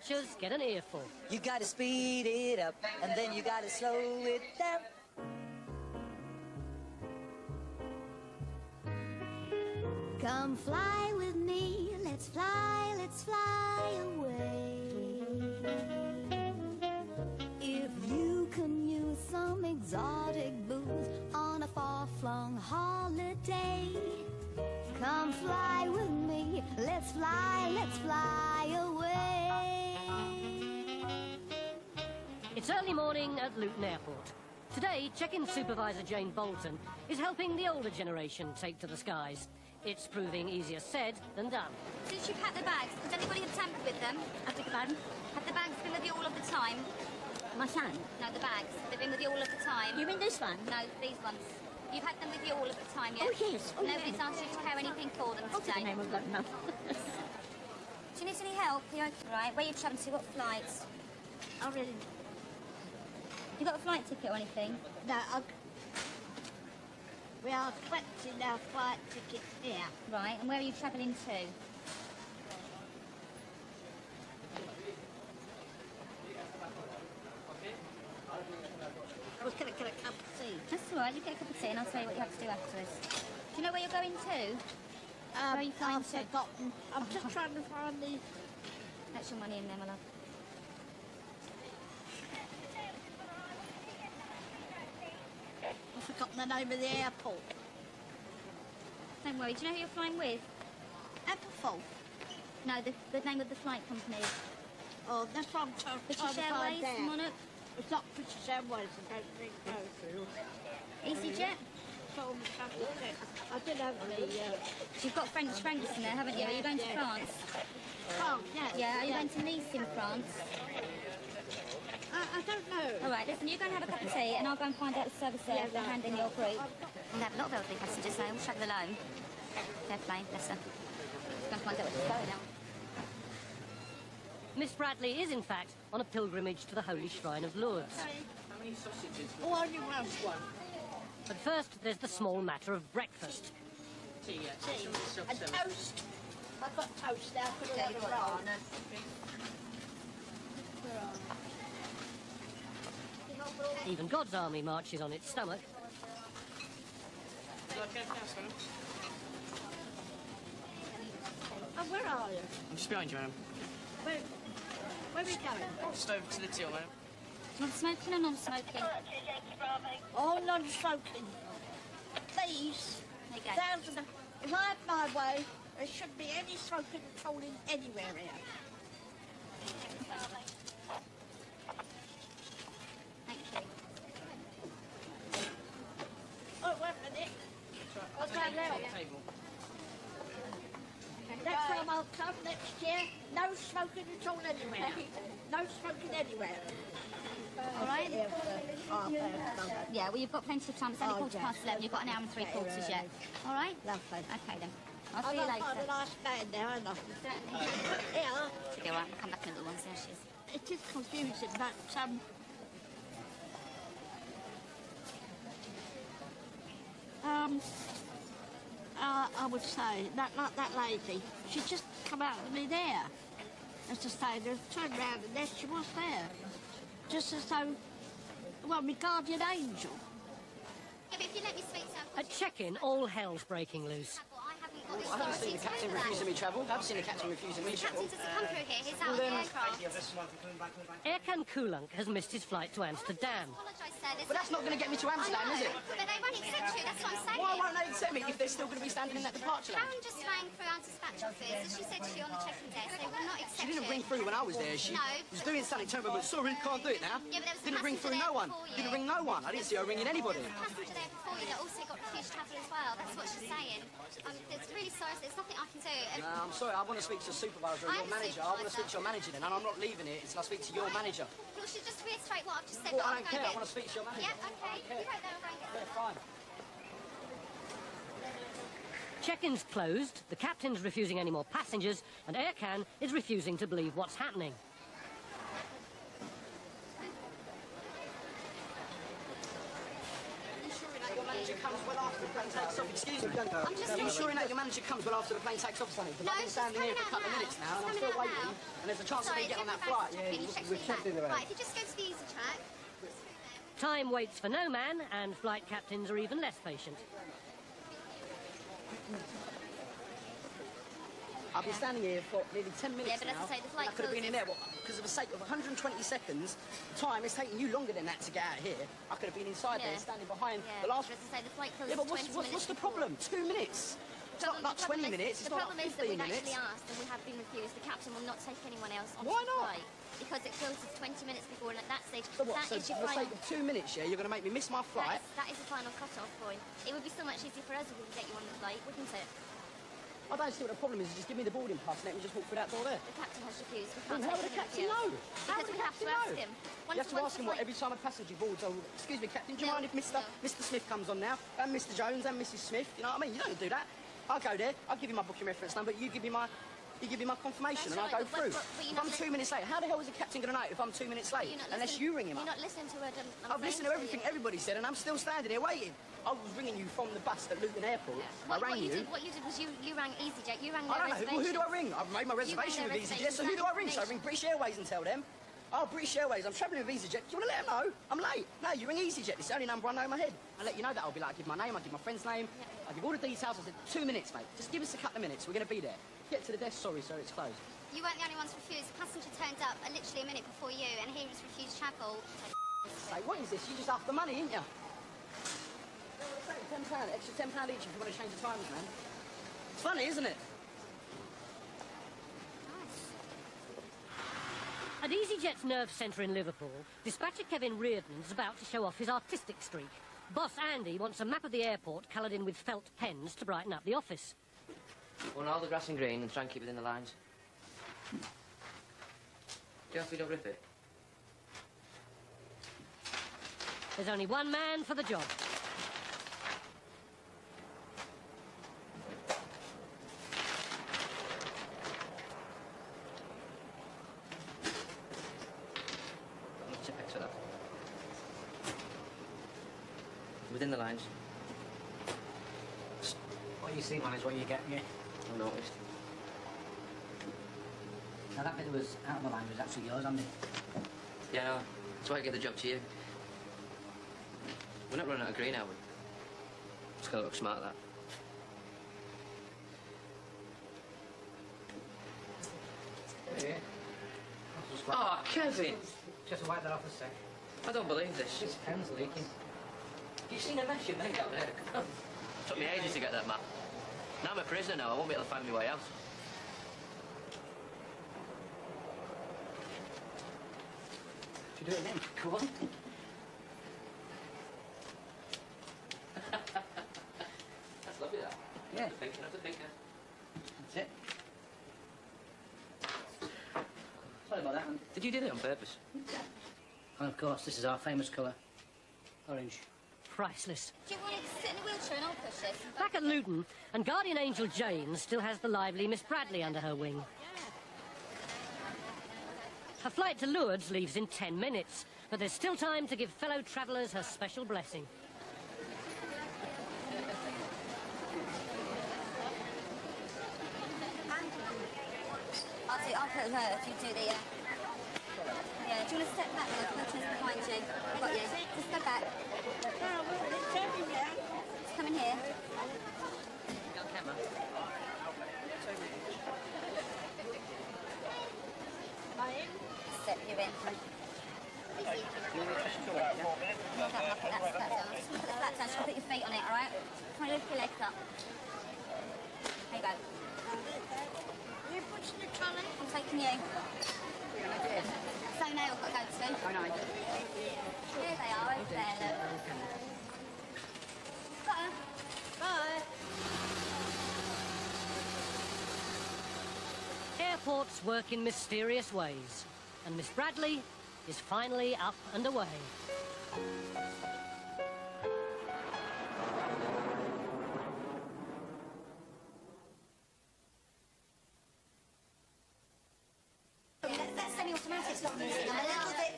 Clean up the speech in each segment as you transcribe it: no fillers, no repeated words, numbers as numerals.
Watchers get an earful. You gotta speed it up, and then you gotta slow it down. Come fly with me, let's fly away. If you can use some exotic booze on a far-flung holiday, come fly with me, let's fly away. It's early morning at Luton Airport. Today, check-in supervisor Jane Bolton is helping the older generation take to the skies. It's proving easier said than done. Since you packed the bags, has anybody have tampered with them? I beg your pardon? Have the bags been with you all of the time? My son? No, the bags. They've been with you all of the time. You mean this one? No, these ones. You've had them with you all of the time, yes? Oh, yes. Oh, Nobody's yes. asked you to carry anything for them Oh, for the today. name of God, no. Do you need any help? You're okay, right? Where are you travelling to? What flights? I really... You got a flight ticket or anything? No, we are collecting our flight tickets here. Right, and where are you travelling to? I was going to get a cup of tea. That's all right, you get a cup of tea and I'll tell you what you have to do afterwards. Do you know where you're going to? Where are you flying I've to? forgotten. I'm just trying to find the... That's your money in there, my love. I've forgotten the name of the airport. Don't worry, do you know who you're flying with? Apple. No, the name of the flight company. Oh, that's what I'm trying to British find Airways, out. Monarch, It's not British Airways, I don't think so. EasyJet. So I did have the... You've got French francs in there, haven't you? Are you going to France? Oh, yeah. Yeah, are you going to Nice in France? I don't know. All right, listen, you go and have a cup of tea and I'll go and find out the service there for handing your group. We have a lot of elderly passengers, so we'll travel alone. Fair play, bless her. Go and find out what's going on. Miss Bradley is, in fact, on a pilgrimage to the Holy Shrine of Lourdes. Oh, only wants one. But first, there's the small matter of breakfast. Tea. And toast. I've got toast now. Could have had a roll. Even God's army marches on its stomach. And where are you? I'm just behind you, madam. Where are we going? Just over to the till, madam. Do you want smoking or non-smoking? Oh, non-smoking. Please. There you go. Thousands of... If I had my way, there shouldn't be any smoking control in anywhere here. Thank you. Oh, wait a minute. What's that now? Next time I'll come next year, no smoking at all anywhere. No smoking anywhere. All right? Oh, Yeah, well, you've got plenty of time. It's only quarter past 11. You've got an hour and 3/4 yet. All right? lovely. Okay, then. I'll see I've you got later. quite a nice man there, haven't I? Yeah. Should be all right. We'll come back in a little while. There she is. It is confusing, but I would say that like that lady, she just come out of me there. As to say, turned round and there she was there, just as though, well, my guardian angel. Yeah, but if you let me speak, sir. At check-in, all hell's breaking loose. I haven't seen the captain refusing me travel. I haven't seen the captain refusing me travel. Captain doesn't come through here. He's out of the aircraft. Air Kulunk has missed his flight to Amsterdam. Apologise, sir. But that's not going to get me to Amsterdam, is it? But they won't accept you. That's what I'm saying. Why won't they accept me if they're still going to be standing in that departure Karen lounge? just rang through our dispatch office and she said to you on the check-in desk they will not accept She didn't you. ring through when I was there. She No, was doing something terrible, but sorry, can't do it now. Yeah, but there was a Didn't ring through passenger no there one. before you. Didn't ring no one. I didn't see her ringing anybody. There's a passenger there before you that also got refused travel as well. That's what she's saying. It's really sorry. There's nothing I can do. No, I'm sorry. I want to speak to the supervisor or I'm your the manager. I want to speak to your supervisor. manager then, and I'm not leaving it until I speak to your manager. You should just reiterate what I've just said. Well, but I don't I'll go care. I get- want to speak to your manager. Yeah, okay. You right there. I'll go and get Yeah, fine. Check-in's closed, the captain's refusing any more passengers, and Aircan is refusing to believe what's happening. manager comes well after the plane takes off. Excuse me. I'm just Are you sure that your manager comes well after the plane takes off, Sonny? Because No, I've been she's standing here coming for a couple of out minutes now. now, and I'm She's still coming out waiting. now. And there's a chance of Sorry, me getting on that everybody's flight. checking. You checked me back. Right, if you just go to the easy track. Time waits for no man, and flight captains are even less patient. I've been standing here for nearly 10 minutes Yeah, but as now. I say, the flight I could have been in there. closes. Because of the sake of 120 seconds, time is taking you longer than that to get out of here. I could have been inside there, Yeah. standing behind Yeah, the last... but as I say, the flight closes Yeah, but 20 minutes what's the before. problem? 2 minutes. It's not 20 minutes, it's the not problem like is that 15 we've minutes. actually asked and we have been refused. The captain will not take anyone else on Why the not? flight because it closes 20 minutes before, and at that stage, So what, that so is your for the final. sake of 2 minutes, yeah, you're going to make me miss my flight? That is the final cut-off point. It would be so much easier for us if we could get you on the flight, wouldn't it? I don't see what the problem is. Just give me the boarding pass and let me just walk through that door there. The captain has refused. We Well, can't how take would the him captain with you. know? How Because would we the have to captain ask know? him. You have to ask him what every time a passenger boards. Oh, excuse me, Captain, do you No, mind if Mr. no. Mr. Smith comes on now? And Mr. Jones and Mrs. Smith. You know what I mean? You don't do that. I'll go there. I'll give you my booking reference number. You give me my confirmation, That's and I'll go right, through. but If you're I'm not 2 minutes late, how the hell is the captain going to know if I'm 2 minutes late? You're not Unless listening- you ring him You're up. not listening to what I've listened to everything everybody said, and I'm still standing here waiting. I was ringing you from the bus at Luton Airport. I rang you. What you did was you rang EasyJet. You rang I their don't know. Well, who do I ring? I've made my You rang reservation their with EasyJet, so reservation. who do I ring? So I Information. ring British Airways and tell them, oh, British Airways, I'm travelling with EasyJet. Do you want to let them know? I'm late. No, you ring EasyJet. It's the only number I know in my head. I'll let you know that. I'll be like, I give my name, I give my friend's name, I give all the details. I said, 2 minutes, mate. Just give us a couple of minutes. We're going to be there. Get to the desk. Sorry, sir, it's closed. You weren't the only ones refused. The passenger turned up literally a minute before you, and he was refused travel. Say, what is this? You just after money, ain't you? £10, extra £10 each if you want to change the times, man. It's funny, isn't it? At EasyJet's nerve centre in Liverpool, dispatcher Kevin Reardon's about to show off his artistic streak. Boss Andy wants a map of the airport coloured in with felt pens to brighten up the office. Want all the grass and green and try and keep within the lines. Do you have to don't rip it? There's only one man for the job. Chip X for that. Within the lines. What you see, man, is what you get, yeah. I noticed. Now that bit that was out of the line was actually yours, Andy. Yeah, no. That's why I gave the job to you. We're not running out of green, are we? It's gotta look smart, that. Yeah. Oh, Kevin! Just wipe that off a sec. I don't believe this. This pen's leaking. You seen a mess you made out there? Took me ages to get that map. Now I'm a prisoner now. I won't be able to find my way out. Should we do it again? Go on. That's lovely, that. Yeah. After thinking. That's it. Sorry about that, man. Did you do that on purpose? And of course, this is our famous colour. Orange. Priceless. Do you want to sit in a wheelchair and I'll push it? Back at Luton, and guardian angel Jane still has the lively Miss Bradley under her wing. Her flight to Lourdes leaves in 10 minutes, but there's still time to give fellow travellers her special blessing. I'll put her if you do the, Yeah, do you want to step back? The wheelchair's behind you. I've got you. Just go back. Just come in here. On camera. Step you in. That's flat down. Just put the flat down. Just put your feet on it, alright? Try and lift your legs up. There you go. I'm taking you. So now I've got to go to. I know. Here they are, over there, look. Got her. Bye. Airports work in mysterious ways, and Miss Bradley is finally up and away. That semi-automatic's not moving. I'm a little bit...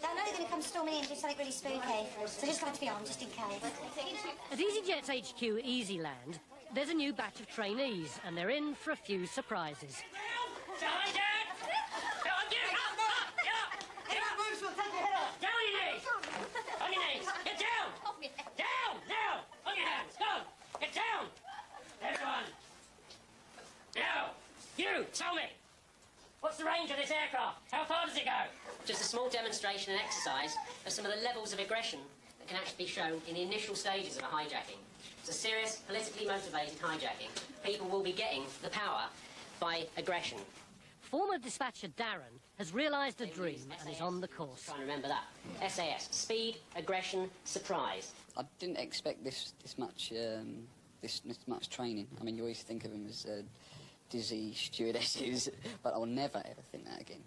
I know they're going to come storming in to do something really spooky. So just got to be on, just in case. At EasyJet's HQ Easyland, there's a new batch of trainees, and they're in for a few surprises. Tell me, what's the range of this aircraft? How far does it go? Just a small demonstration and exercise of some of the levels of aggression that can actually be shown in the initial stages of a hijacking. It's a serious, politically motivated hijacking. People will be getting the power by aggression. Former dispatcher Darren has realised a dream and is on the course. Try and remember that. SAS, speed, aggression, surprise. I didn't expect this much training. I mean, you always think of them as dizzy stewardesses, but I'll never ever think that again.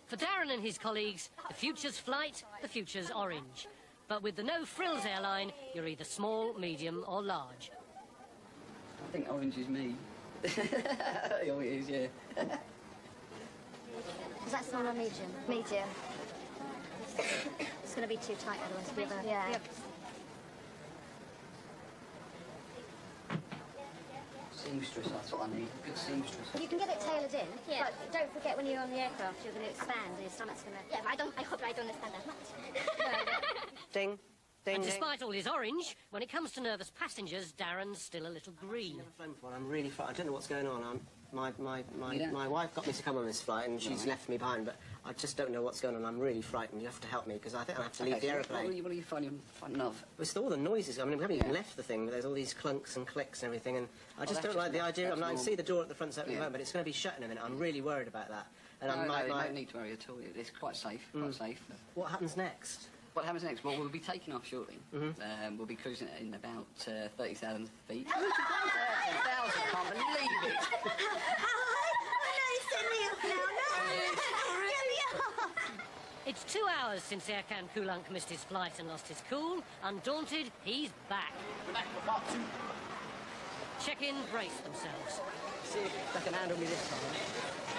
For Darren and his colleagues, the future's flight, the future's orange. But with the no-frills airline, you're either small, medium or large. I think orange is me. Oh, it is, yeah. Is that small or medium? Medium. It's going to be too tight otherwise. Yeah. Seamstress, that's what I need. Good seamstress. You can get it tailored in, but don't forget when you're on the aircraft, you're going to expand and your stomach's going to... Yeah, but I hope I don't understand that much. Ding. Ding, And ding. despite all his orange, when it comes to nervous passengers, Darren's still a little green. Never flown before. I'm really frightened. I don't know what's going on. My Yeah. wife got me to come on this flight, and she's left me behind. But I just don't know what's going on. I'm really frightened. You have to help me because I think I have to leave the aeroplane. What are you frightened of? It's all the noises. I mean, we haven't even left the thing. But there's all these clunks and clicks and everything, and I just don't like the idea. I mean, I can see the door at the front's open at the moment, but it's going to be shut in a minute. I'm really worried about that. And No, no need to worry at all. It's quite safe. Quite safe. What happens next? What happens next? Well, we'll be taking off shortly. We'll be cruising in about 30,000 feet. 30,000! Can't believe it! It's 2 hours since Air Kulunk missed his flight and lost his cool. Undaunted, he's back. Back for part 2. Check-in brace themselves. See if they can handle me this time.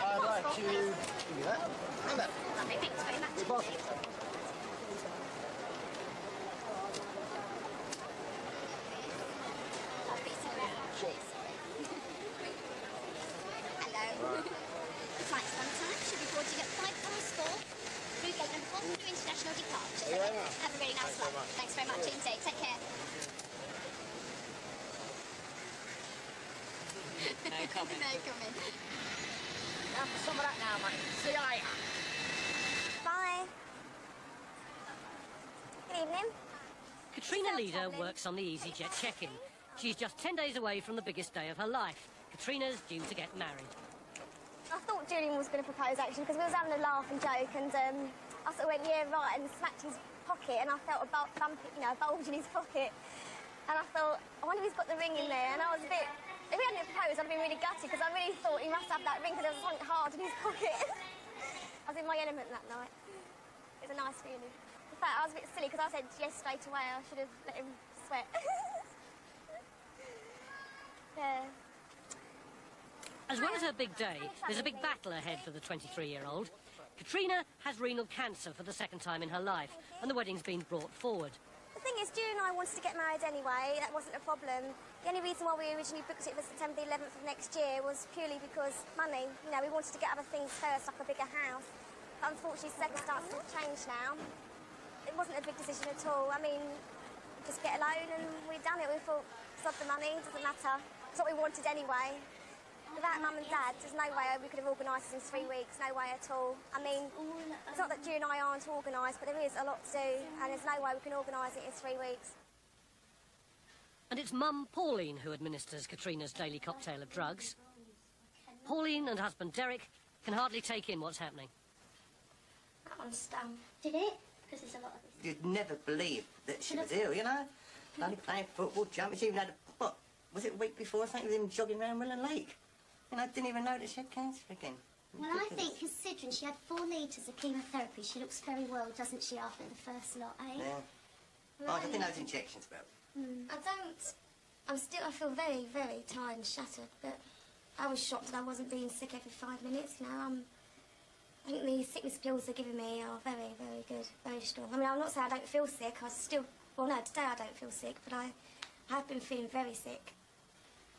I'd like to give you that. And that. Lovely, thanks very much. You're welcome. Hello. The flight's on time. Should be boarding at 4:05. Through gate number 4 for international departure. Thank you very much. Have a really nice flight. Thanks very much indeed. Take care. No comment. No comment. Now for some of that now, mate. See you later. Bye. Good evening. Katrina Leader works on the EasyJet check-in. She's just 10 days away from the biggest day of her life. Katrina's due to get married. I thought Julian was going to propose, actually, because we was having a laugh and joke, and I sort of went, yeah, right, and smacked his pocket, and I felt a bulge in his pocket. And I thought, I wonder if he's got the ring in there. And I was a bit... If he hadn't proposed, I'd have been really gutted, because I really thought he must have that ring, because there was something hard in his pocket. I was in my element that night. It was a nice feeling. In fact, I was a bit silly, because I said yes straight away. I should have let him sweat. Yeah. As well as her big day, there's a big battle ahead for the 23-year-old. Katrina has renal cancer for the second time in her life, and the wedding's been brought forward. The thing is, Julian and I wanted to get married anyway. That wasn't a problem. The only reason why we originally booked it for September the 11th of next year was purely because money. You know, we wanted to get other things first, like a bigger house. But unfortunately, circumstances have changed now. It wasn't a big decision at all. I mean, just get a loan and we've done it. We thought, sod the money, doesn't matter. It's what we wanted anyway. Without Mum and Dad, there's no way we could have organised this in 3 weeks, no way at all. I mean, it's not that Julian and I aren't organised, but there is a lot to do, and there's no way we can organise it in 3 weeks. And it's Mum Pauline who administers Katrina's daily cocktail of drugs. Pauline and husband Derek can hardly take in what's happening. That one stung. Did it? Because there's a lot of this. You'd never believe that she was ill, you know? Only playing football, jumping. She even had what? Was it a week before? I think with him jogging around Willow Lake. And I didn't even know that she had cancer again. Well, I think considering she had 4 litres of chemotherapy, she looks very well, doesn't she, after the first lot, eh? Yeah. Oh, I think those injections, well. I feel very, very tired and shattered, but I was shocked that I wasn't being sick every 5 minutes, you know. I think the sickness pills they're giving me are very, very good, very strong. I mean, I'm not saying I don't feel sick. I still, well, no, today I don't feel sick, but I have been feeling very sick.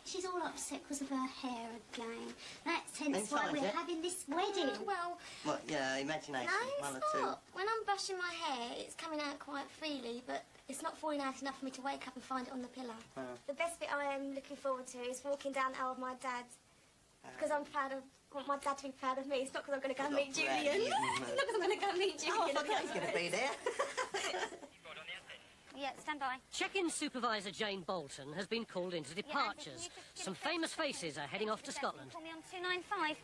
She's all upset because of her hair again. That's hence Inside, why we're yeah? having this wedding. Well, What, yeah, imagination, no, one it's or two. not. When I'm brushing my hair, it's coming out quite freely, but it's not falling out enough for me to wake up and find it on the pillow. The best bit I am looking forward to is walking down the aisle with my dad, because I'm proud of, I want my dad to be proud of me. It's not because I'm going to go and meet Julian. It's not because I'm going to go and meet Julian. Oh, I thought he was going to be there. Yeah, stand by. Check-in supervisor Jane Bolton has been called into departures. Some famous faces are heading off to Scotland. Call me on 295.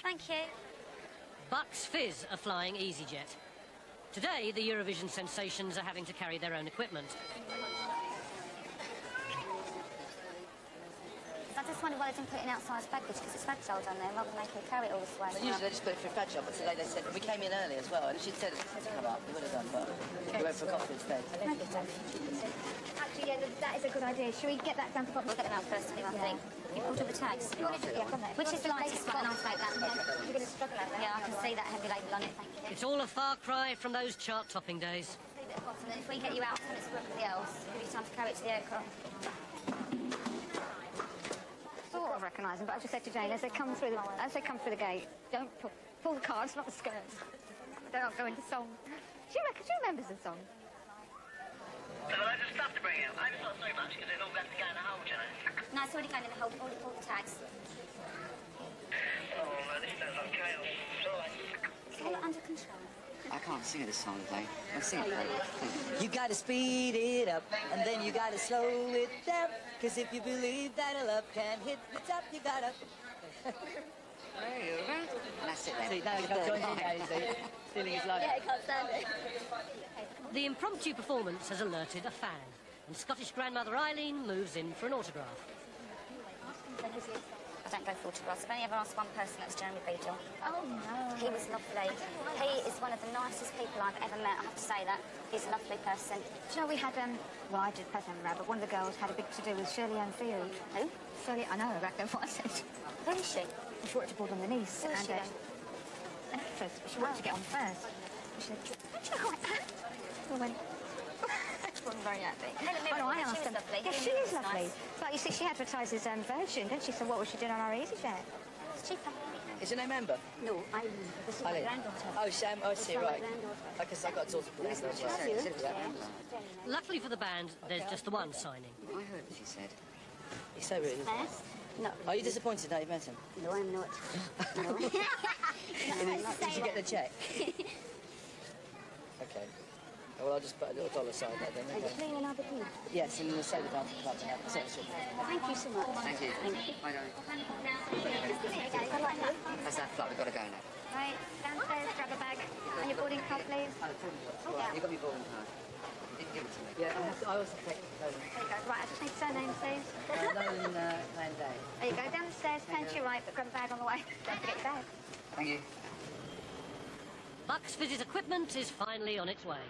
Thank you. Bucks Fizz are flying EasyJet. Today, the Eurovision sensations are having to carry their own equipment. I just wondered why they didn't put it in outside baggage, because it's fragile down there, rather than make her carry it all this way. Well, usually they just put it through fragile, but today they said, we came in early as well, and if she'd said it to come up, we would have done, but we went for a coffee instead. Actually, yeah, that is a good idea. Should we get that down to the bottom? We'll get them out first, I think. You pulled all the tags? Which is the lightest one? I'll take that. You're going to struggle out there. Yeah, I can see that heavy label on it, thank you. It's all a far cry from those chart-topping days. Leave it at the bottom, and if we get you out and it's for everybody else, give you time to carry it to the aircraft. Sort of recognising, but I just said to Jane, as they come through the gate, don't pull the cards, not the skirts. They don't go into song. She remembers the song. So I just stuff to bring out. I haven't got so much because it all got to go in the hold, you know. No, it's already going in the hold. Already pulled the tags. Oh, man, this smells like chaos. Sorry. It's all under control. I can't sing this song today. I'll sing it later. You gotta speed it up, and then you gotta slow it down. Cause if you believe that a love can hit the top, you gotta... That's it then. See, now he's got joined in now, you see. Stealing his life. Yeah, he can't stand it. The impromptu performance has alerted a fan, and Scottish grandmother Eileen moves in for an autograph. I don't go for autographs. I've only ever asked one person, that was Jeremy Beadle. Oh, no. He was lovely. He is one of the nicest people I've ever met, I have to say that. He's a lovely person. Do you know, we had, well, I did present but one of the girls had a big to-do with Shirley Ann Field. Who? Shirley, I know, I reckon what I said. Who is she? She wanted to board on the niece. Who is she then? Actress, but she wanted to get on first. She said, don't you like that? I went, she wasn't very happy. I asked her. Yeah, she is lovely. But you see, she advertises Virgin, didn't she? So what was she doing on our EasyJet? It's cheaper. Is your name Amber? No, Eileen. This is my granddaughter. Oh, Sam, I see, right. granddaughter. I guess I got a daughter called Amber as well. Luckily for the band, there's just the one signing. I heard what he said. He's so rude. No. Are you disappointed now you've met him? No, I'm not. No. Did you get the cheque? Okay. Well, I'll just put a little dollar sign there then. Are you playing another group? Yes, and we'll save it down to the club now. Thank you so much. Thank you. Thank you. Bye, darling. That's that flight. We've got to go now. Right, downstairs, grab a bag. And your boarding card, please. Oh, yeah. You got me boarding card. You didn't give it to me. Yeah, I also take Nolan. There you go. Right, I just need surname, please. Nolan Van Day. There you go. Down the stairs, turn to your right, but grab a bag on the way. Don't forget your bag. Thank you. Bucks Fizz's equipment is finally on its way.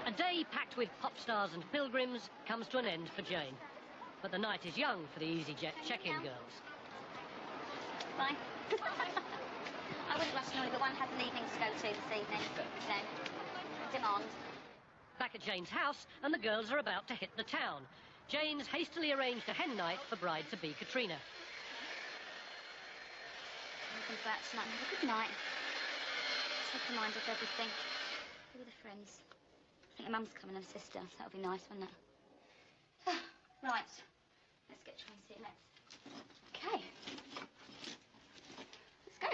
A day packed with pop stars and pilgrims comes to an end for Jane. But the night is young for the EasyJet check-in girls. Bye. I wouldn't rush normally, but one had an evening to go to this evening. So, demand. Back at Jane's house, and the girls are about to hit the town. Jane's hastily arranged a hen night for bride-to-be Katrina. Welcome back tonight. Have a good night. Take your mind off everything. Be with the friends. I think your mum's coming and her sister, so that'll be nice, wouldn't it? Right. Let's get Tracy next. Okay. Let's go.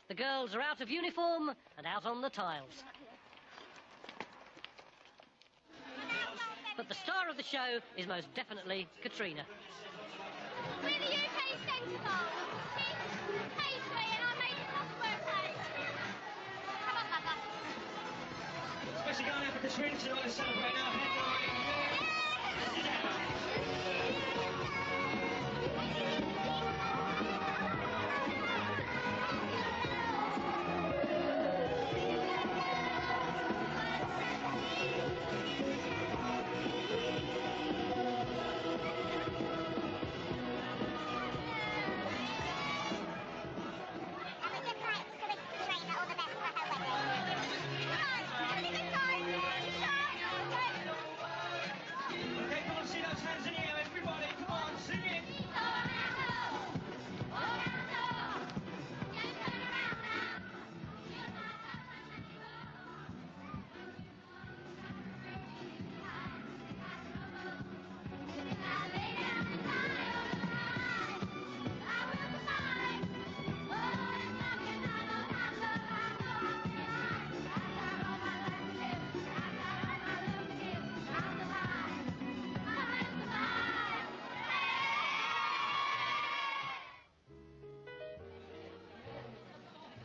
The girls are out of uniform and out on the tiles. But the star of the show is most definitely Katrina. We're the UK Central. Pastry, and I made a software page. Come on, Mother. Especially going out for Katrina tonight to celebrate our headline.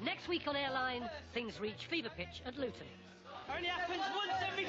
Next week on Airline, things reach fever pitch at Luton. Only happens once every